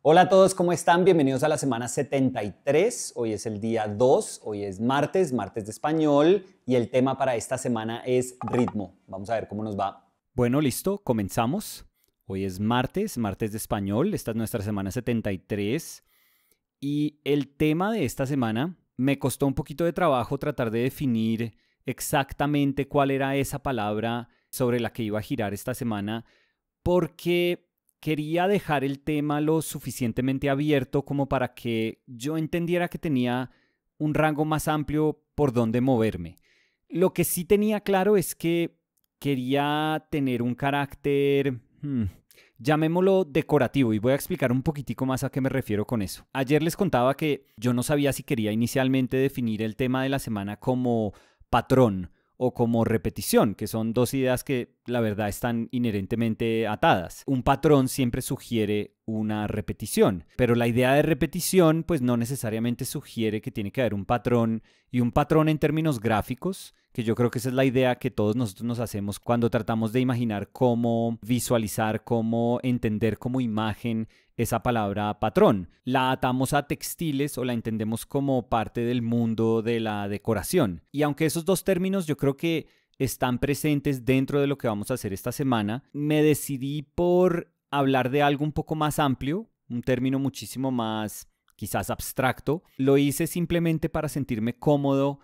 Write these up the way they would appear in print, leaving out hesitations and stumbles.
Hola a todos, ¿cómo están? Bienvenidos a la semana 73. Hoy es el día 2, hoy es martes de español y el tema para esta semana es ritmo. Vamos a ver cómo nos va. Bueno, listo, comenzamos. Hoy es martes de español. Esta es nuestra semana 73 y el tema de esta semana me costó un poquito de trabajo tratar de definir exactamente cuál era esa palabra sobre la que iba a girar esta semana porque quería dejar el tema lo suficientemente abierto como para que yo entendiera que tenía un rango más amplio por donde moverme. Lo que sí tenía claro es que quería tener un carácter, llamémoslo decorativo, y voy a explicar un poquitico más a qué me refiero con eso. Ayer les contaba que yo no sabía si quería inicialmente definir el tema de la semana como patrón o como repetición, que son dos ideas que la verdad están inherentemente atadas. Un patrón siempre sugiere una repetición, pero la idea de repetición pues no necesariamente sugiere que tiene que haber un patrón, y un patrón en términos gráficos, que yo creo que esa es la idea que todos nosotros nos hacemos cuando tratamos de imaginar cómo visualizar, cómo entender como imagen esa palabra patrón. La atamos a textiles o la entendemos como parte del mundo de la decoración. Y aunque esos dos términos yo creo que están presentes dentro de lo que vamos a hacer esta semana, me decidí por hablar de algo un poco más amplio, un término muchísimo más quizás abstracto. Lo hice simplemente para sentirme cómodo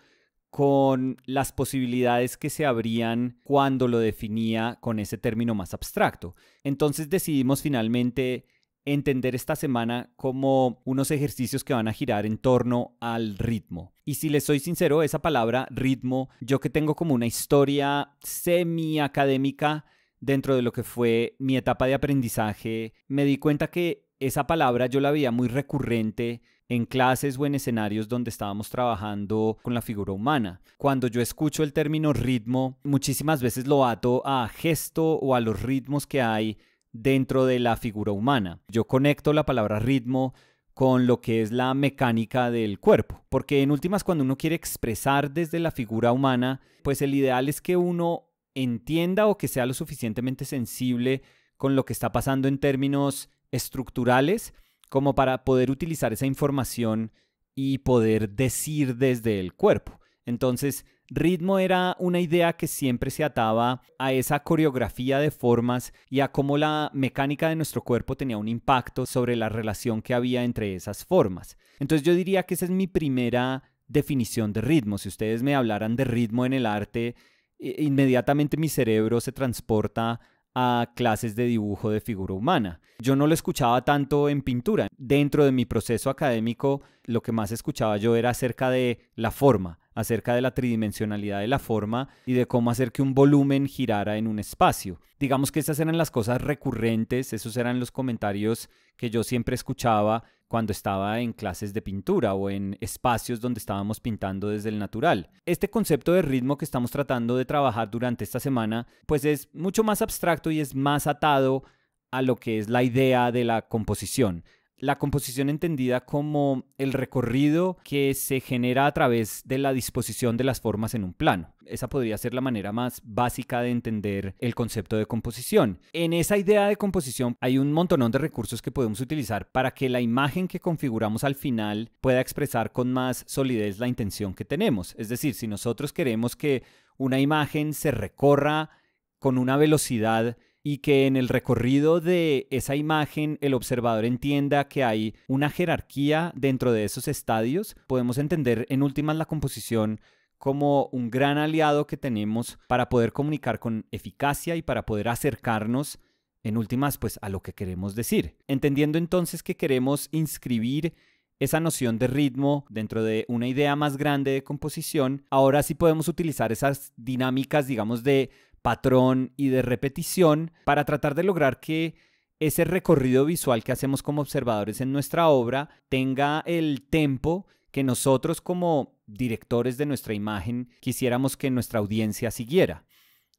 con las posibilidades que se abrían cuando lo definía con ese término más abstracto. Entonces decidimos finalmente entender esta semana como unos ejercicios que van a girar en torno al ritmo. Y si les soy sincero, esa palabra ritmo, yo que tengo como una historia semi-académica dentro de lo que fue mi etapa de aprendizaje, me di cuenta que esa palabra yo la veía muy recurrente en clases o en escenarios donde estábamos trabajando con la figura humana. Cuando yo escucho el término ritmo, muchísimas veces lo ato a gesto o a los ritmos que hay dentro de la figura humana. Yo conecto la palabra ritmo con lo que es la mecánica del cuerpo, porque en últimas cuando uno quiere expresar desde la figura humana, pues el ideal es que uno entienda o que sea lo suficientemente sensible con lo que está pasando en términos estructurales como para poder utilizar esa información y poder decir desde el cuerpo. Entonces, ritmo era una idea que siempre se ataba a esa coreografía de formas y a cómo la mecánica de nuestro cuerpo tenía un impacto sobre la relación que había entre esas formas. Entonces yo diría que esa es mi primera definición de ritmo. Si ustedes me hablaran de ritmo en el arte, inmediatamente mi cerebro se transporta a clases de dibujo de figura humana. Yo no lo escuchaba tanto en pintura. Dentro de mi proceso académico, lo que más escuchaba yo era acerca de la forma, acerca de la tridimensionalidad de la forma y de cómo hacer que un volumen girara en un espacio. Digamos que esas eran las cosas recurrentes, esos eran los comentarios que yo siempre escuchaba cuando estaba en clases de pintura o en espacios donde estábamos pintando desde el natural. Este concepto de ritmo que estamos tratando de trabajar durante esta semana, pues es mucho más abstracto y es más atado a lo que es la idea de la composición. La composición entendida como el recorrido que se genera a través de la disposición de las formas en un plano. Esa podría ser la manera más básica de entender el concepto de composición. En esa idea de composición hay un montonón de recursos que podemos utilizar para que la imagen que configuramos al final pueda expresar con más solidez la intención que tenemos. Es decir, si nosotros queremos que una imagen se recorra con una velocidad y que en el recorrido de esa imagen el observador entienda que hay una jerarquía dentro de esos estadios, podemos entender en últimas la composición como un gran aliado que tenemos para poder comunicar con eficacia y para poder acercarnos en últimas pues a lo que queremos decir. Entendiendo entonces que queremos inscribir esa noción de ritmo dentro de una idea más grande de composición, ahora sí podemos utilizar esas dinámicas, digamos, de patrón y de repetición para tratar de lograr que ese recorrido visual que hacemos como observadores en nuestra obra tenga el tempo que nosotros como directores de nuestra imagen quisiéramos que nuestra audiencia siguiera.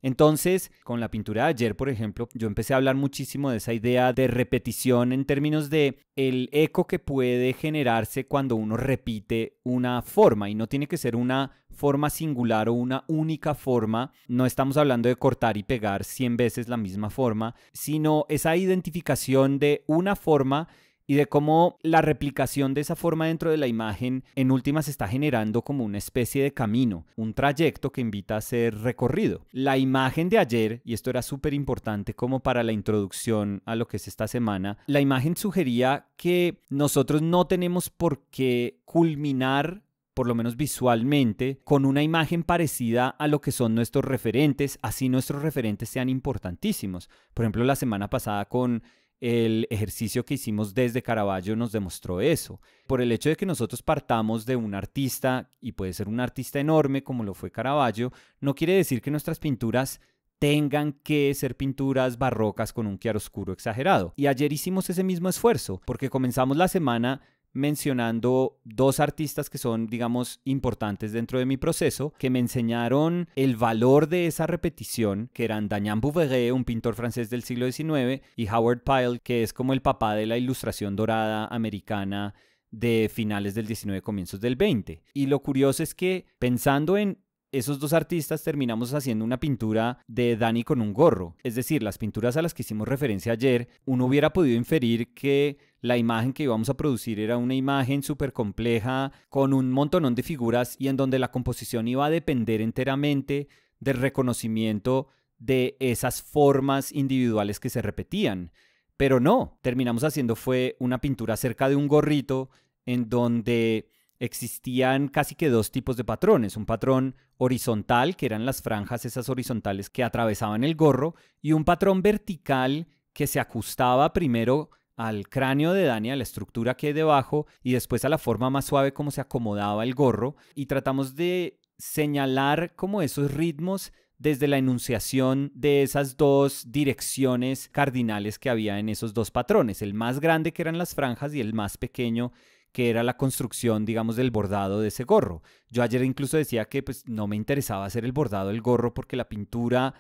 Entonces, con la pintura de ayer, por ejemplo, yo empecé a hablar muchísimo de esa idea de repetición en términos de el eco que puede generarse cuando uno repite una forma, y no tiene que ser una forma singular o una única forma. No estamos hablando de cortar y pegar 100 veces la misma forma, sino esa identificación de una forma y de cómo la replicación de esa forma dentro de la imagen en últimas está generando como una especie de camino, un trayecto que invita a ser recorrido. La imagen de ayer, y esto era súper importante como para la introducción a lo que es esta semana, la imagen sugería que nosotros no tenemos por qué culminar, por lo menos visualmente, con una imagen parecida a lo que son nuestros referentes, así nuestros referentes sean importantísimos. Por ejemplo, la semana pasada con el ejercicio que hicimos desde Caravaggio nos demostró eso. Por el hecho de que nosotros partamos de un artista, y puede ser un artista enorme como lo fue Caravaggio, no quiere decir que nuestras pinturas tengan que ser pinturas barrocas con un chiaroscuro exagerado. Y ayer hicimos ese mismo esfuerzo, porque comenzamos la semana mencionando dos artistas que son, digamos, importantes dentro de mi proceso, que me enseñaron el valor de esa repetición, que eran Daniel Bouverie, un pintor francés del siglo XIX, y Howard Pyle, que es como el papá de la ilustración dorada americana de finales del XIX, comienzos del XX. Y lo curioso es que, pensando en esos dos artistas, terminamos haciendo una pintura de Dani con un gorro. Es decir, las pinturas a las que hicimos referencia ayer, uno hubiera podido inferir que la imagen que íbamos a producir era una imagen súper compleja, con un montonón de figuras y en donde la composición iba a depender enteramente del reconocimiento de esas formas individuales que se repetían. Pero no, terminamos haciendo fue una pintura cerca de un gorrito en donde existían casi que dos tipos de patrones, un patrón horizontal, que eran las franjas esas horizontales que atravesaban el gorro, y un patrón vertical que se ajustaba primero al cráneo de Dani, a la estructura que hay debajo, y después a la forma más suave como se acomodaba el gorro, y tratamos de señalar como esos ritmos desde la enunciación de esas dos direcciones cardinales que había en esos dos patrones, el más grande que eran las franjas y el más pequeño que era la construcción, digamos, del bordado de ese gorro. Yo ayer incluso decía que pues no me interesaba hacer el bordado del gorro porque la pintura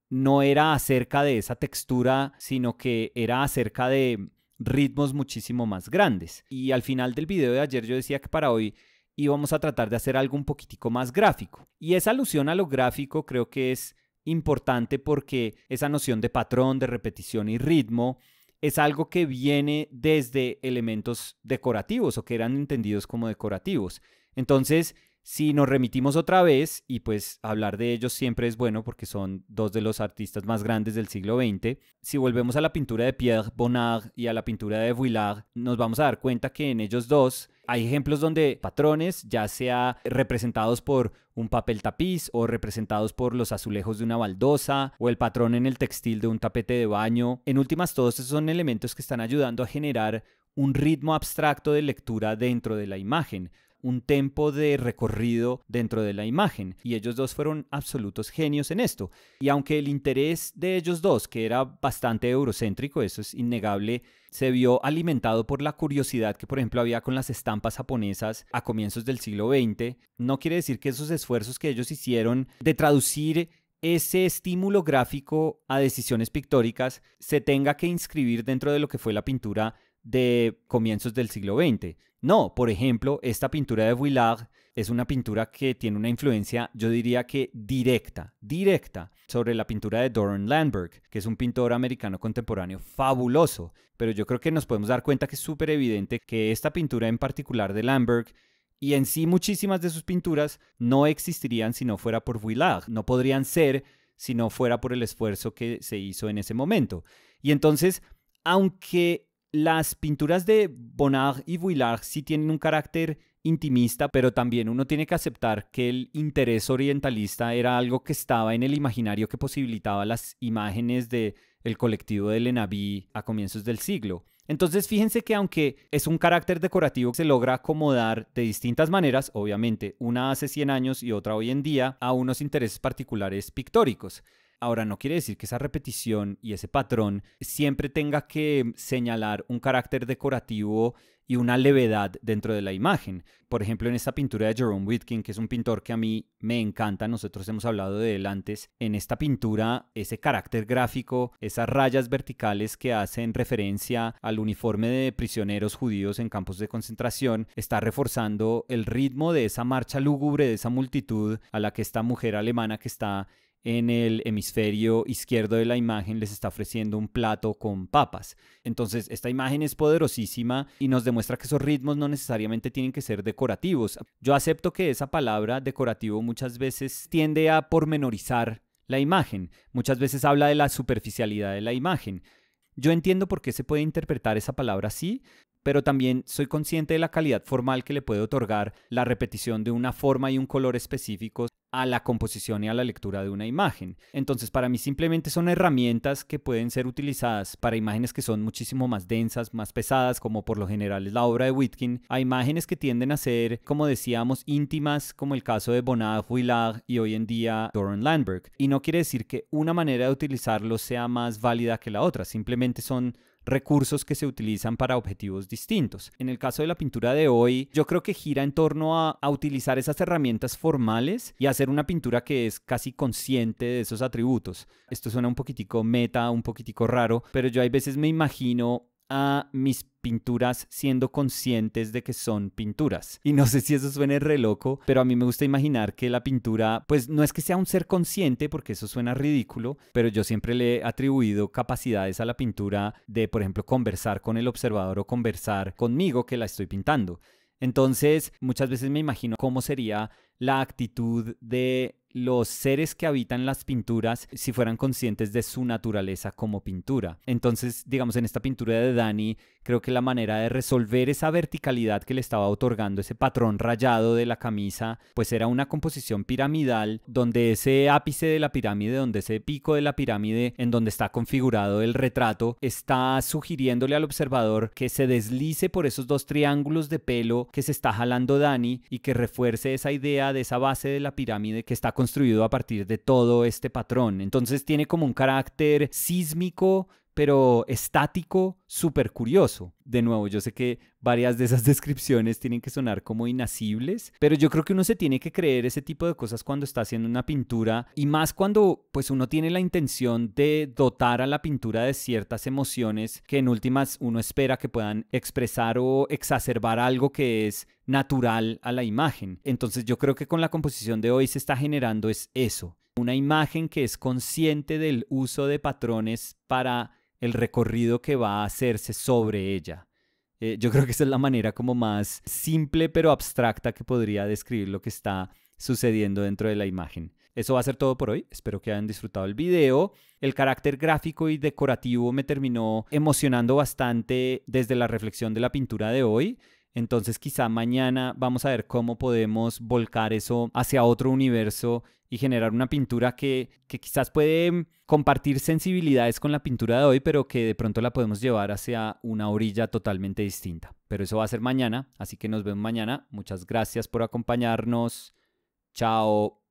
no era acerca de esa textura, sino que era acerca de ritmos muchísimo más grandes. Y al final del video de ayer yo decía que para hoy íbamos a tratar de hacer algo un poquitico más gráfico. Y esa alusión a lo gráfico creo que es importante porque esa noción de patrón, de repetición y ritmo es algo que viene desde elementos decorativos o que eran entendidos como decorativos. Entonces, si nos remitimos otra vez, y pues hablar de ellos siempre es bueno porque son dos de los artistas más grandes del siglo XX, si volvemos a la pintura de Pierre Bonnard y a la pintura de Vuillard, nos vamos a dar cuenta que en ellos dos hay ejemplos donde patrones, ya sea representados por un papel tapiz o representados por los azulejos de una baldosa o el patrón en el textil de un tapete de baño, en últimas todos esos son elementos que están ayudando a generar un ritmo abstracto de lectura dentro de la imagen, un tempo de recorrido dentro de la imagen, y ellos dos fueron absolutos genios en esto. Y aunque el interés de ellos dos, que era bastante eurocéntrico, eso es innegable, se vio alimentado por la curiosidad que por ejemplo había con las estampas japonesas a comienzos del siglo XX, no quiere decir que esos esfuerzos que ellos hicieron de traducir ese estímulo gráfico a decisiones pictóricas se tenga que inscribir dentro de lo que fue la pintura de comienzos del siglo XX. No, por ejemplo, esta pintura de Vuillard es una pintura que tiene una influencia, yo diría que directa, sobre la pintura de Doron Landberg, que es un pintor americano contemporáneo fabuloso. Pero yo creo que nos podemos dar cuenta que es súper evidente que esta pintura en particular de Landberg y en sí muchísimas de sus pinturas no existirían si no fuera por Vuillard, no podrían ser si no fuera por el esfuerzo que se hizo en ese momento. Y entonces, aunque las pinturas de Bonnard y Vuillard sí tienen un carácter intimista, pero también uno tiene que aceptar que el interés orientalista era algo que estaba en el imaginario que posibilitaba las imágenes del colectivo de Le Navy a comienzos del siglo. Entonces fíjense que aunque es un carácter decorativo, se logra acomodar de distintas maneras, obviamente una hace 100 años y otra hoy en día, a unos intereses particulares pictóricos. Ahora, no quiere decir que esa repetición y ese patrón siempre tenga que señalar un carácter decorativo y una levedad dentro de la imagen. Por ejemplo, en esta pintura de Jerome Witkin, que es un pintor que a mí me encanta, nosotros hemos hablado de él antes, en esta pintura ese carácter gráfico, esas rayas verticales que hacen referencia al uniforme de prisioneros judíos en campos de concentración, está reforzando el ritmo de esa marcha lúgubre, de esa multitud a la que esta mujer alemana que está en el hemisferio izquierdo de la imagen les está ofreciendo un plato con papas. Entonces, esta imagen es poderosísima y nos demuestra que esos ritmos no necesariamente tienen que ser decorativos. Yo acepto que esa palabra decorativo muchas veces tiende a pormenorizar la imagen. Muchas veces habla de la superficialidad de la imagen. Yo entiendo por qué se puede interpretar esa palabra así, pero también soy consciente de la calidad formal que le puede otorgar la repetición de una forma y un color específicos a la composición y a la lectura de una imagen. Entonces, para mí simplemente son herramientas que pueden ser utilizadas para imágenes que son muchísimo más densas, más pesadas, como por lo general es la obra de Witkin, a imágenes que tienden a ser, como decíamos, íntimas, como el caso de Bonnard, Vuillard y hoy en día Doron Landberg. Y no quiere decir que una manera de utilizarlos sea más válida que la otra, simplemente son recursos que se utilizan para objetivos distintos. En el caso de la pintura de hoy, yo creo que gira en torno a utilizar esas herramientas formales y hacer una pintura que es casi consciente de esos atributos. Esto suena un poquitico meta, un poquitico raro, pero yo hay veces me imagino a mis pinturas siendo conscientes de que son pinturas. Y no sé si eso suene re loco, pero a mí me gusta imaginar que la pintura, pues no es que sea un ser consciente, porque eso suena ridículo, pero yo siempre le he atribuido capacidades a la pintura de, por ejemplo, conversar con el observador o conversar conmigo que la estoy pintando. Entonces, muchas veces me imagino cómo sería la actitud de los seres que habitan las pinturas si fueran conscientes de su naturaleza como pintura. Entonces, digamos, en esta pintura de Dani, creo que la manera de resolver esa verticalidad que le estaba otorgando ese patrón rayado de la camisa, pues era una composición piramidal donde ese ápice de la pirámide, donde ese pico de la pirámide en donde está configurado el retrato, está sugiriéndole al observador que se deslice por esos dos triángulos de pelo que se está jalando Dani y que refuerce esa idea de esa base de la pirámide que está construido a partir de todo este patrón. Entonces tiene como un carácter sísmico, pero estático, súper curioso. De nuevo, yo sé que varias de esas descripciones tienen que sonar como inasibles, pero yo creo que uno se tiene que creer ese tipo de cosas cuando está haciendo una pintura, y más cuando pues uno tiene la intención de dotar a la pintura de ciertas emociones que en últimas uno espera que puedan expresar o exacerbar algo que es natural a la imagen. Entonces yo creo que con la composición de hoy se está generando es eso, una imagen que es consciente del uso de patrones para el recorrido que va a hacerse sobre ella. Yo creo que esa es la manera como más simple pero abstracta que podría describir lo que está sucediendo dentro de la imagen. Eso va a ser todo por hoy. Espero que hayan disfrutado el video. El carácter gráfico y decorativo me terminó emocionando bastante desde la reflexión de la pintura de hoy. Entonces quizá mañana vamos a ver cómo podemos volcar eso hacia otro universo y generar una pintura que quizás puede compartir sensibilidades con la pintura de hoy, pero que de pronto la podemos llevar hacia una orilla totalmente distinta. Pero eso va a ser mañana, así que nos vemos mañana. Muchas gracias por acompañarnos. Chao.